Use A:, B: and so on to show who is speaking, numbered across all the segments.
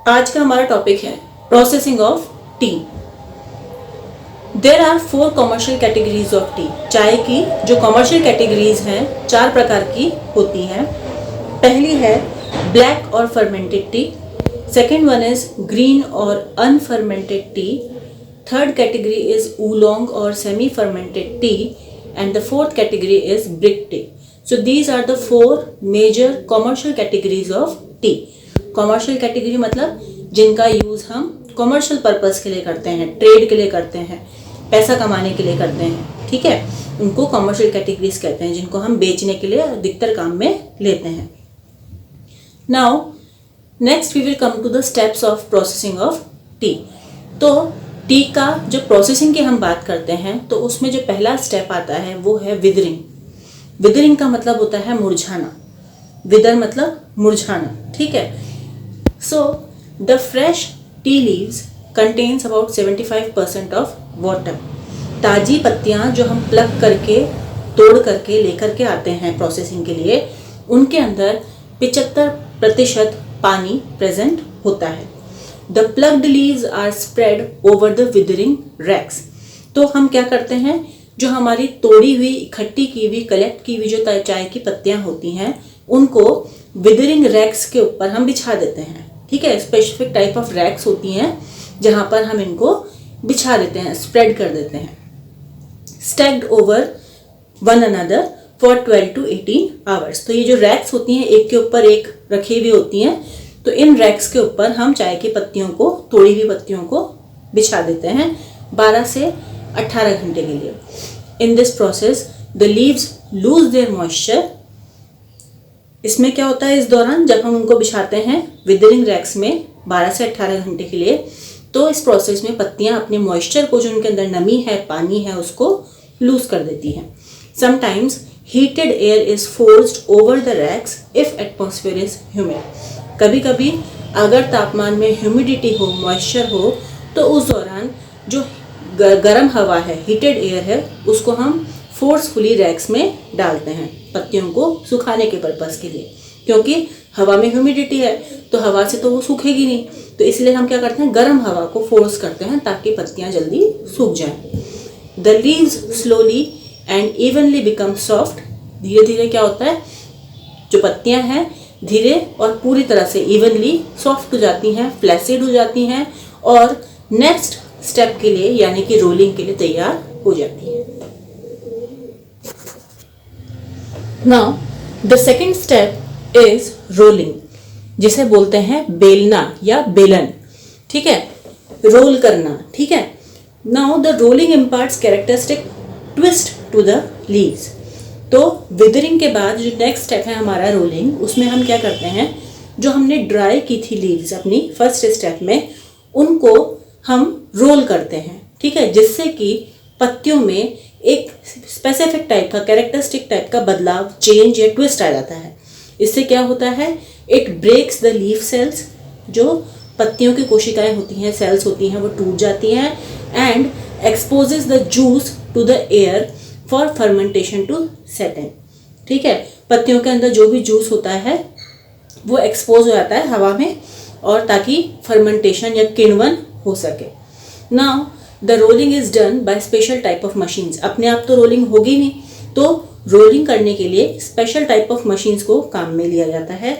A: आज का हमारा टॉपिक है processing of tea. There are 4 commercial categories of tea. चाय की जो कॉमर्शियल कैटेगरीज हैं 4 प्रकार की होती हैं। पहली है ब्लैक और fermented tea, second one is green और unfermented tea, third category is oolong और semi fermented tea, and the fourth category is brick tea. So these are the 4 major commercial categories of tea. Commercial category मतलब जिनका use हम commercial purpose के लिए करते हैं, trade के लिए करते हैं, पैसा कमाने के लिए करते हैं, ठीक है, उनको कॉमर्शियल कैटेगरीज कहते हैं, जिनको हम बेचने के लिए अधिकतर काम में लेते हैं। Now next we will come to the steps of processing of tea. तो टी का जो प्रोसेसिंग की हम बात करते हैं तो उसमें जो पहला स्टेप आता है वो है विदरिंग। विदरिंग का मतलब होता है मुरझाना। विदर मतलब मुरझाना, ठीक है। So the fresh tea leaves contains about 75% of water. ताज़ी पत्तियां जो हम प्लग करके तोड़ करके लेकर के आते हैं प्रोसेसिंग के लिए, उनके अंदर 75% पानी प्रेजेंट होता है। The plugged leaves are spread over the withering racks। तो हम क्या करते हैं, जो हमारी तोड़ी हुई, इकट्ठी की हुई, कलेक्ट की हुई जो चाय की पत्तियां होती हैं, उनको विदरिंग रैक्स के ऊपर हम बिछा देते हैं, ठीक है। स्पेसिफिक टाइप ऑफ रैक्स होती हैं जहां पर हम इनको बिछा देते हैं, स्प्रेड कर देते हैं। Stacked over one another for 12 to 18 hours. तो ये जो रैक्स होती हैं एक के ऊपर एक रखी हुई होती हैं, तो इन रैक्स के ऊपर हम चाय की पत्तियों को, तोड़ी हुई पत्तियों को बिछा देते हैं 12 से 18 घंटे के लिए। In this process the leaves lose their moisture. इसमें क्या होता है, इस दौरान जब हम उनको बिछाते हैं विदरिंग रैक्स में 12 से 18 घंटे के लिए, तो इस प्रोसेस में पत्तियां अपने मॉइस्चर को, जो उनके अंदर नमी है, पानी है, उसको लूज कर देती हैं। Sometimes heated air is forced over the racks if atmosphere is humid. कभी कभी अगर तापमान में ह्यूमिडिटी हो, मॉइस्चर हो, तो उस दौरान जो गर्म हवा है, हीटेड एयर है, उसको हम फोर्सफुली रैक्स में डालते हैं पत्तियों को सुखाने के पर्पस के लिए। क्योंकि हवा में ह्यूमिडिटी है तो हवा से तो वो सूखेगी नहीं, तो इसलिए हम क्या करते हैं, गर्म हवा को फोर्स करते हैं ताकि पत्तियां जल्दी सूख जाएं। The leaves slowly and evenly become soft. धीरे धीरे क्या होता है, जो पत्तियां हैं धीरे और पूरी तरह से इवनली सॉफ्ट हो जाती हैं, फ्लैसिड हो जाती हैं और नेक्स्ट स्टेप के लिए यानी कि रोलिंग के लिए तैयार हो जाती हैं। Now the second step is rolling, जिसे बोलते हैं बेलना या बेलन, ठीक है, रोल करना, ठीक है। Now the rolling imparts characteristic twist to the leaves. तो विदरिंग के बाद जो नेक्स्ट स्टेप है हमारा रोलिंग, उसमें हम क्या करते हैं, जो हमने ड्राई की थी लीव्स अपनी फर्स्ट स्टेप में, उनको हम रोल करते हैं, ठीक है, जिससे कि पत्तियों में एक स्पेसिफिक टाइप का, कैरेक्टरिस्टिक टाइप का बदलाव, चेंज या ट्विस्ट आ जाता है। इससे क्या होता है, it breaks the leaf cells. जो पत्तियों की कोशिकाएं होती हैं, सेल्स होती हैं, वो टूट जाती हैं and exposes the juice to the air for fermentation to set in, ठीक है। पत्तियों के अंदर जो भी जूस होता है वो एक्सपोज हो जाता है हवा में, और ताकि फर्मेंटेशन या किण्वन हो सके। Now the rolling is done by special type of machines. अपने आप तो रोलिंग होगी नहीं, तो रोलिंग करने के लिए स्पेशल टाइप ऑफ मशीन्स को काम में लिया जाता है।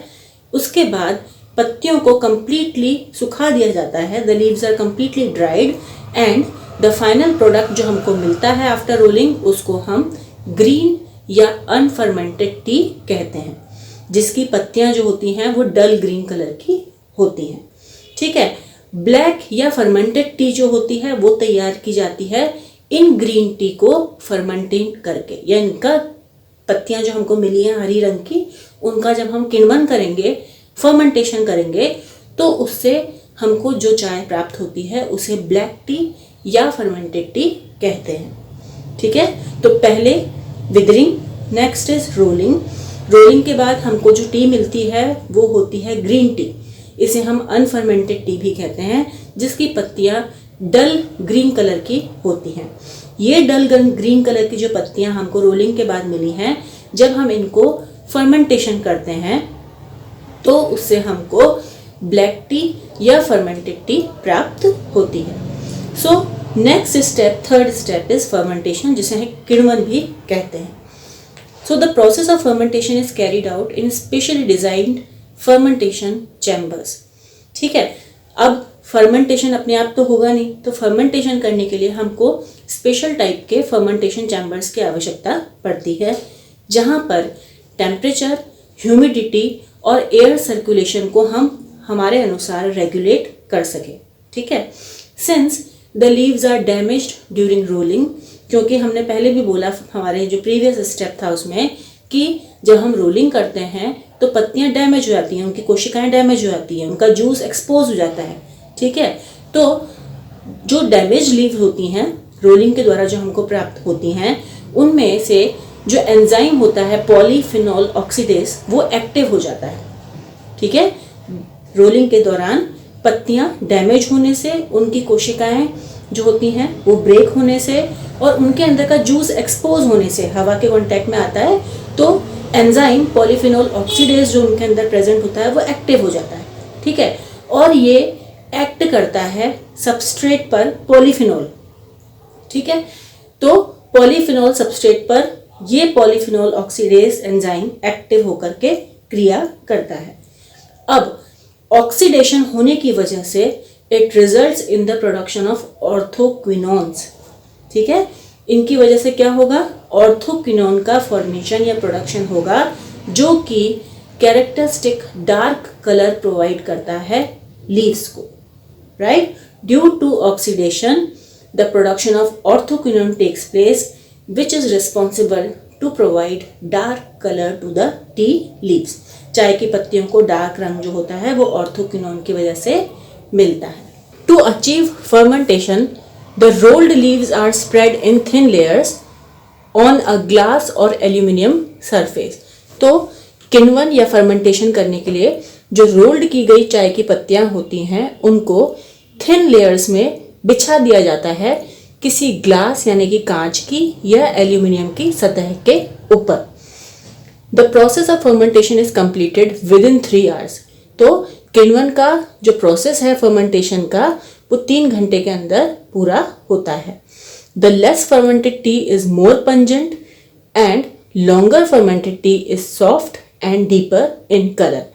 A: उसके बाद पत्तियों को कंप्लीटली सुखा दिया जाता है। The leaves are completely dried and the final product जो हमको मिलता है आफ्टर रोलिंग, उसको हम ग्रीन या अनफर्मेंटेड टी कहते हैं, जिसकी पत्तियां जो होती हैं वो डल ग्रीन कलर की होती हैं, ठीक है। ब्लैक या फर्मेंटेड टी जो होती है वो तैयार की जाती है इन ग्रीन टी को फर्मेंटिंग करके, या इनका पत्तियां जो हमको मिली हैं हरी रंग की, उनका जब हम किण्वन करेंगे, फर्मेंटेशन करेंगे, तो उससे हमको जो चाय प्राप्त होती है उसे ब्लैक टी या फर्मेंटेड टी कहते हैं, ठीक है। तो पहले withering, next is rolling. Rolling के बाद हमको जो टी मिलती है वो होती है ग्रीन टी। इसे हम अनफर्मेंटेड टी भी कहते हैं, जिसकी पत्तियां डल ग्रीन कलर की होती हैं। ये डल ग्रीन कलर की जो पत्तियां हमको रोलिंग के बाद मिली हैं, जब हम इनको फर्मेंटेशन करते हैं तो उससे हमको ब्लैक टी या फर्मेंटेड टी प्राप्त होती है। So next step, third step is fermentation, जिसे हम किण्वन भी कहते हैं। So the process of fermentation is carried out in specially designed fermentation chambers. ठीक है, अब फर्मेंटेशन अपने आप तो होगा नहीं, तो फर्मेंटेशन करने के लिए हमको स्पेशल टाइप के फर्मेंटेशन चैम्बर्स की आवश्यकता पड़ती है, जहाँ पर टेम्परेचर, ह्यूमिडिटी और एयर सर्कुलेशन को हम हमारे अनुसार रेगुलेट कर सके। ठीक है, since the leaves are damaged during rolling, क्योंकि हमने पहले भी बोला हमारे जो प्रीवियस स्टेप था उसमें कि जब हम रोलिंग करते हैं तो पत्तियां डैमेज हो जाती हैं, उनकी कोशिकाएं डैमेज हो जाती हैं, उनका जूस एक्सपोज हो जाता है। ठीक है, तो जो डैमेज लीव होती हैं रोलिंग के द्वारा जो हमको प्राप्त होती हैं, उनमें से जो एंजाइम होता है पॉलीफिनॉल ऑक्सीडेज वो एक्टिव हो जाता है। ठीक है, रोलिंग के दौरान पत्तियां डैमेज होने से, उनकी कोशिकाएं जो होती हैं वो ब्रेक होने से और उनके अंदर का जूस एक्सपोज होने से, हवा के कांटेक्ट में आता है तो एंजाइम पॉलीफिनॉल ऑक्सीडेज जो उनके अंदर प्रेजेंट होता है वो एक्टिव हो जाता है। ठीक है, और ये एक्ट करता है सबस्ट्रेट पर पॉलीफिनॉल। ठीक है, तो पॉलीफिनॉल सबस्ट्रेट पर ये पॉलीफिनॉल ऑक्सीडेज एंजाइम एक्टिव होकर के क्रिया करता है। अब ऑक्सीडेशन होने की वजह से it results in the production of orthoquinones. ठीक है, इनकी वजह से क्या होगा, ऑर्थोक्विनोन का फॉर्मेशन या प्रोडक्शन होगा, जो कि कैरेक्टरिस्टिक डार्क कलर प्रोवाइड करता है लीव्स को। Right, due to oxidation the production of orthoquinone takes place which is responsible to provide dark color to the tea leaves। चाय की पत्तियों को डार्क रंग जो होता है वो ऑर्थोक्विनोन की वजह से मिलता है। To achieve fermentation, the rolled leaves are spread in thin layers on a glass or aluminium surface। तो किण्वन या फर्मेंटेशन करने के लिए जो रोल्ड की गई चाय की पत्तियां होती हैं उनको थिन लेयर्स में बिछा दिया जाता है किसी ग्लास यानी कि कांच की या एल्यूमिनियम की सतह के ऊपर। The process of fermentation is completed with in 3 hours. तो किण्वन का जो प्रोसेस है फर्मेंटेशन का वो 3 घंटे के अंदर पूरा होता है। The less fermented T is more pungent and longer fermented T is soft and deeper in colour.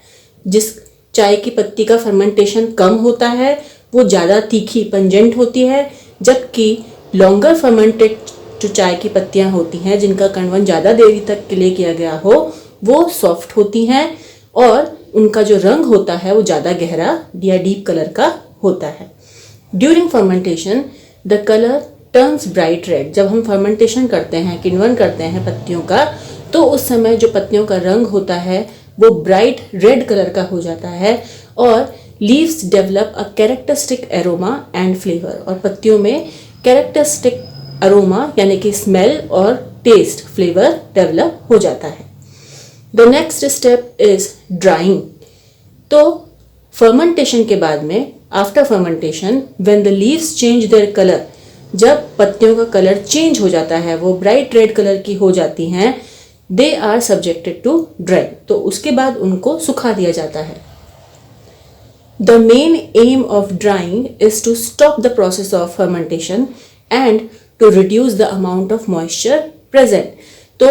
A: जिस चाय की पत्ती का फर्मेंटेशन कम होता है वो ज़्यादा तीखी पंजेंट होती है, जबकि लॉन्गर फर्मेंटेड जो चाय की पत्तियां होती हैं जिनका किण्वन ज़्यादा देरी तक के लिए किया गया हो वो सॉफ्ट होती हैं और उनका जो रंग होता है वो ज़्यादा गहरा या डीप कलर का होता है। During fermentation the colour turns bright red. जब हम फर्मेंटेशन करते हैं, किण्वन करते हैं पत्तियों का, तो उस समय जो पत्तियों का रंग होता है वो ब्राइट रेड कलर का हो जाता है और leaves develop a characteristic aroma and flavour. और पत्तियों में कैरेक्टरिस्टिक अरोमा यानी कि स्मेल और टेस्ट, फ्लेवर डेवलप हो जाता है। The next step is drawing. तो फर्मेंटेशन के बाद में, after fermentation when the leaves change their colour, जब पत्तियों का कलर चेंज हो जाता है, वो ब्राइट रेड कलर की हो जाती हैं, they are subjected to dry. तो उसके बाद उनको सुखा दिया जाता है। The main aim of drying is to stop the process of fermentation and to reduce the amount of moisture present। तो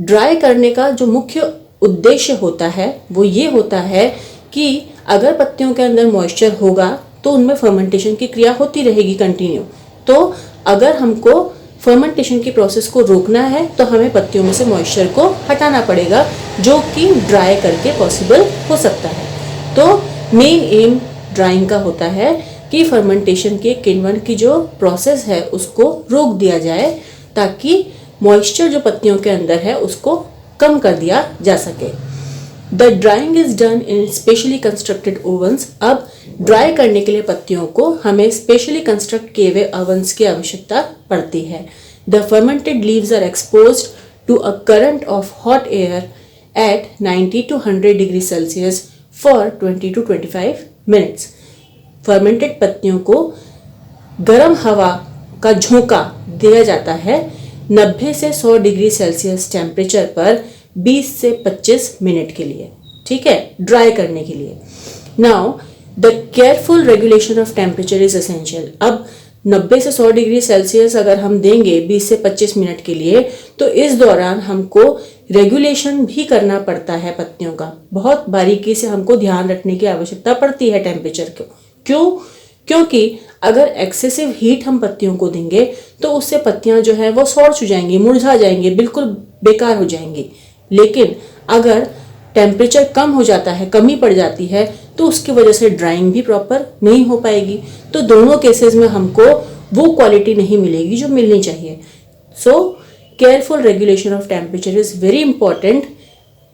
A: ड्राई करने का जो मुख्य उद्देश्य होता है वो ये होता है कि अगर पत्तियों के अंदर मॉइस्चर होगा तो उनमें फर्मेंटेशन की क्रिया होती रहेगी कंटिन्यू। तो अगर हमको फर्मेंटेशन की प्रोसेस को रोकना है तो हमें पत्तियों में से मॉइस्चर को हटाना पड़ेगा, जो कि ड्राई करके पॉसिबल हो सकता है। तो मेन एम ड्राइंग का होता है कि फर्मेंटेशन के किण्वन की जो प्रोसेस है उसको रोक दिया जाए ताकि मॉइस्चर जो पत्तियों के अंदर है उसको कम कर दिया जा सके। The drawing is done in specially constructed ओवन्स। अब ड्राई करने के लिए पत्तियों को हमें स्पेशली कंस्ट्रक्ट किए हुए ओवन्स की आवश्यकता पड़ती है। The fermented leaves are exposed to a current of hot air at 90 to 100 degree Celsius for 20 to 25 minutes. Fermented पत्तियों को गर्म हवा का झोंका दिया जाता है 90 से 100 डिग्री सेल्सियस टेम्परेचर पर 20 से 25 मिनट के लिए। ठीक है, ड्राई करने के लिए। Now the careful regulation of temperature is essential. अब 90 से 100 डिग्री सेल्सियस अगर हम देंगे 20 से 25 मिनट के लिए, तो इस दौरान हमको रेगुलेशन भी करना पड़ता है पत्तियों का। बहुत बारीकी से हमको ध्यान रखने की आवश्यकता पड़ती है टेम्परेचर को। क्यों? क्योंकि अगर एक्सेसिव हीट हम पत्तियों को देंगे तो उससे पत्तियां जो है वो सॉर्च हो जाएंगी, मुरझा जाएंगी, बिल्कुल बेकार हो जाएंगी। लेकिन अगर टेम्परेचर कम हो जाता है, कमी पड़ जाती है, तो उसकी वजह से ड्राइंग भी प्रॉपर नहीं हो पाएगी। तो दोनों केसेस में हमको वो क्वालिटी नहीं मिलेगी जो मिलनी चाहिए। So careful regulation of temperature is very important.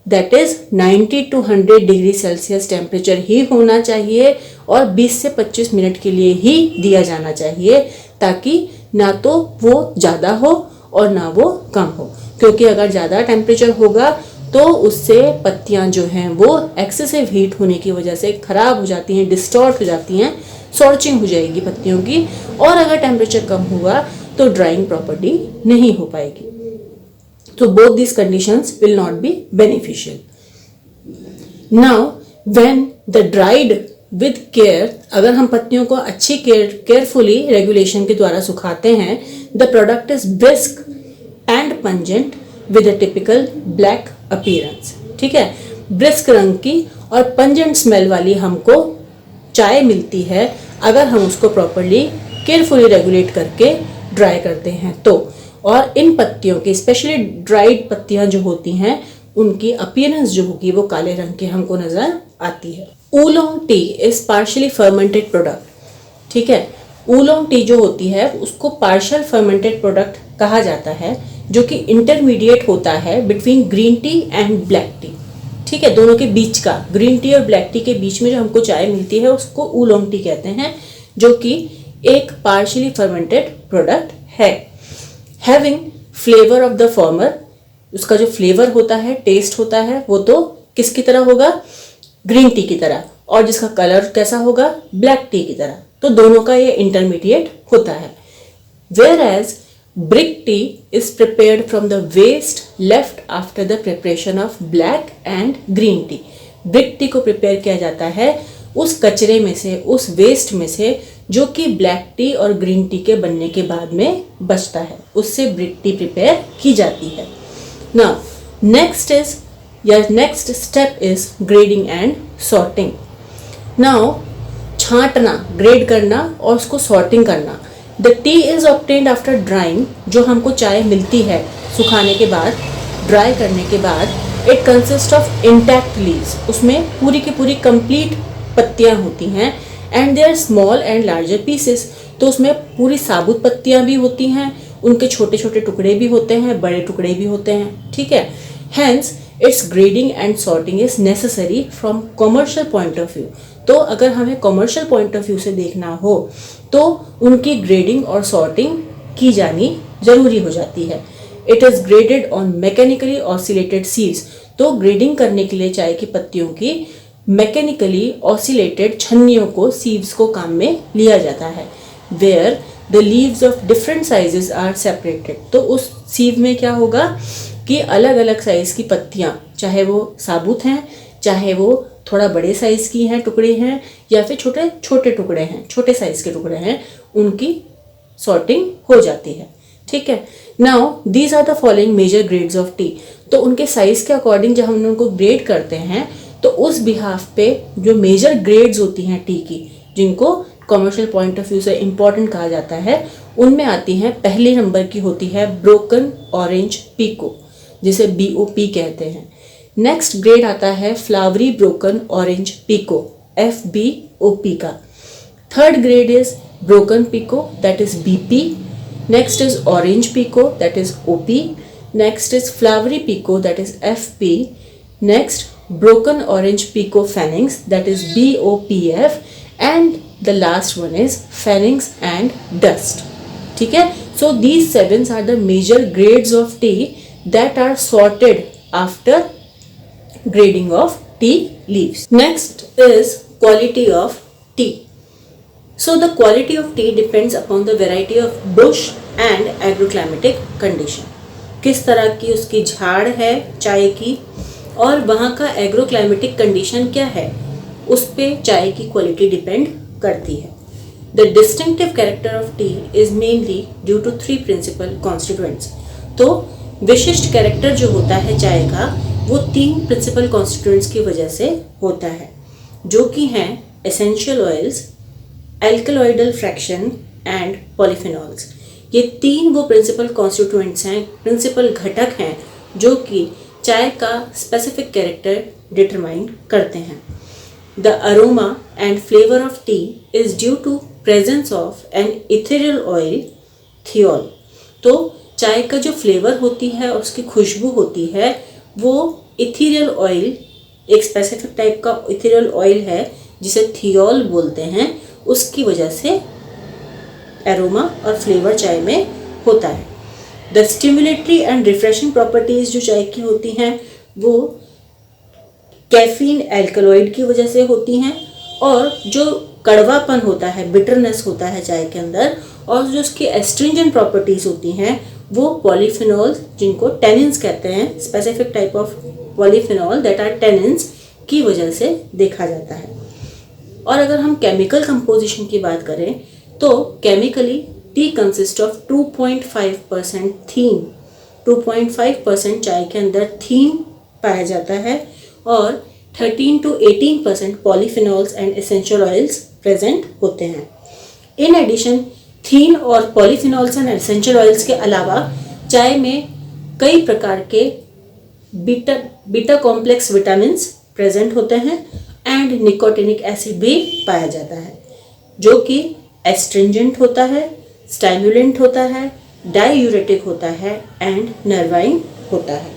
A: That is 90 to 100 degree Celsius temperature ही होना चाहिए और 20 से 25 मिनट के लिए ही दिया जाना चाहिए, ताकि ना तो वो ज़्यादा हो और ना वो कम हो। क्योंकि अगर ज़्यादा टेम्परेचर होगा तो उससे पत्तियां जो हैं वो एक्सेसिव हीट होने की वजह से खराब हो जाती हैं, डिस्टॉर्ट हो जाती हैं, सॉर्चिंग हो जाएगी पत्तियों की। और अगर टेम्परेचर कम हुआ तो ड्राइंग प्रॉपर्ली नहीं हो पाएगी। तो both these conditions will not be beneficial. Now, when the dried with care, अगर हम पत्तियों को अच्छी केयरफुली रेगुलेशन के द्वारा सुखाते हैं, the product is brisk and pungent with a typical black appearance. ठीक है, ब्रिस्क रंग की और पंजेंट स्मेल वाली हमको चाय मिलती है अगर हम उसको प्रॉपरली केयरफुली रेगुलेट करके ड्राई करते हैं तो। और इन पत्तियों की, स्पेशली ड्राइड पत्तियां जो होती हैं, उनकी अपीयरेंस जो होगी वो काले रंग की हमको नजर आती है। Oolong tea is partially fermented product. ठीक है, ऊलोंग टी जो होती है उसको पार्शियल फर्मेंटेड प्रोडक्ट कहा जाता है, जो कि इंटरमीडिएट होता है between green tea and black T. ठीक है, दोनों के बीच का, ग्रीन टी और ब्लैक टी के बीच में जो हमको चाय मिलती है उसको ऊलोंग टी कहते हैं, जो कि एक पार्शियली फर्मेंटेड प्रोडक्ट है। Having flavour of the former, उसका जो फ्लेवर होता है, टेस्ट होता है, वो तो किसकी तरह होगा? ग्रीन टी की तरह। और जिसका कलर कैसा होगा? ब्लैक टी की तरह। तो दोनों का ये इंटरमीडिएट होता है। Whereas brick tea is prepared from the waste left after the preparation of black and green tea. Brick tea को प्रिपेयर किया जाता है उस कचरे में से, उस वेस्ट में से, जो कि ब्लैक टी और ग्रीन टी के बनने के बाद में बचता है, उससे ब्रिक टी प्रिपेयर की जाती है। Now next step is grading and sorting. Now छांटना, ग्रेड करना और उसको सॉर्टिंग करना। The T is obtained after drawing, जो हमको चाय मिलती है सुखाने के बाद, ड्राई करने के बाद। It consist of intact leaves, उसमें पूरी की पूरी कंप्लीट पत्तियां होती हैं। And there small and larger pieces, तो उसमें पूरी साबुत पत्तियां भी होती हैं, उनके छोटे छोटे टुकड़े भी होते हैं, बड़े टुकड़े भी होते हैं। ठीक है, hence it's grading and sorting is necessary from commercial point of view. तो अगर हमें कॉमर्शियल पॉइंट ऑफ व्यू से देखना हो तो उनकी ग्रेडिंग और सॉर्टिंग की जानी जरूरी हो जाती है। It is graded on mechanically oscillated seeds, तो ग्रेडिंग करने के लिए चाय की पत्तियों की मैकेनिकली ऑसिलेटेड छन्नियों को, सीव्स को काम में लिया जाता है। Where the leaves of different sizes are separated, तो उस सीव में क्या होगा कि अलग अलग साइज की पत्तियां, चाहे वो साबुत हैं, चाहे वो थोड़ा बड़े साइज की हैं, टुकड़े हैं, या फिर छोटे छोटे टुकड़े हैं, छोटे साइज के टुकड़े हैं, उनकी सॉर्टिंग हो जाती है। ठीक है, now these are the following major grades of tea. तो उनके साइज के अकॉर्डिंग जब हम उनको ग्रेड करते हैं तो उस बिहाफ पे जो मेजर ग्रेड्स होती हैं टी की, जिनको कॉमर्शियल पॉइंट ऑफ व्यू से इंपॉर्टेंट कहा जाता है, उनमें आती हैं, पहले नंबर की होती है ब्रोकन ऑरेंज पीको, जिसे BOP कहते हैं। नेक्स्ट ग्रेड आता है flowery broken orange pekoe, FBOP का। Third grade is broken pekoe, that is BP। Next is orange pekoe, that is OP। Next is flowery pekoe, that is FP। Next broken orange pico phalanx, that is BOPF, and the last one is phalanx and dust. ठीक है, so these 7 are the major grades of tea that are sorted after grading of tea leaves. Next is quality of tea. So the quality of tea depends upon the variety of bush and agroclimatic condition. किस तरह की उसकी झाड़ है चाय की, और वहाँ का एग्रोक्लाइमेटिक कंडीशन क्या है, उस पे चाय की क्वालिटी डिपेंड करती है। The distinctive character of tea is mainly due to 3 principal constituents. तो विशिष्ट कैरेक्टर जो होता है चाय का वो 3 प्रिंसिपल कॉन्स्टिट्यूएंट्स की वजह से होता है, जो कि हैं essential oils, alkaloidal fraction and polyphenols. ये 3 वो प्रिंसिपल कॉन्स्टिट्यूएंट्स हैं, प्रिंसिपल घटक हैं जो कि चाय का स्पेसिफिक कैरेक्टर डिटरमाइन करते हैं। The aroma and flavour of tea is due to presence of an ethereal oil thiol. तो चाय का जो फ्लेवर होती है और उसकी खुशबू होती है वो इथेरियल ऑयल, एक स्पेसिफिक टाइप का इथेरियल ऑयल है जिसे थियोल बोलते हैं, उसकी वजह से एरोमा और फ्लेवर चाय में होता है। The stimulatory and refreshing properties जो चाय की होती हैं वो कैफीन एल्कलॉइड की वजह से होती हैं, और जो कड़वापन होता है, बिटरनेस होता है चाय के अंदर, और जो उसकी एस्ट्रिंजेंट प्रॉपर्टीज होती हैं वो पॉलीफिनॉल्स, जिनको टेनिन्स कहते हैं, specific type of polyphenol that are tannins की वजह से देखा जाता है। और अगर हम केमिकल कंपोजिशन की बात करें तो केमिकली टी कंसिस्ट ऑफ 2.5% थीन। 2.5% चाय के अंदर थीन पाया जाता है और 13 to 18% polyphenols and essential oils present होते हैं। इन एडिशन थीन और पॉलीफिनॉल्स एंड एसेंशियल ऑयल्स के अलावा चाय में कई प्रकार के बीटा कॉम्प्लेक्स विटामिन्स प्रेजेंट होते हैं एंड निकोटिनिक एसिड भी पाया जाता है, जो कि एस्ट्रिंजेंट होता है, स्टाइमुलेंट होता है, डायूरेटिक होता है एंड नर्वाइन होता है।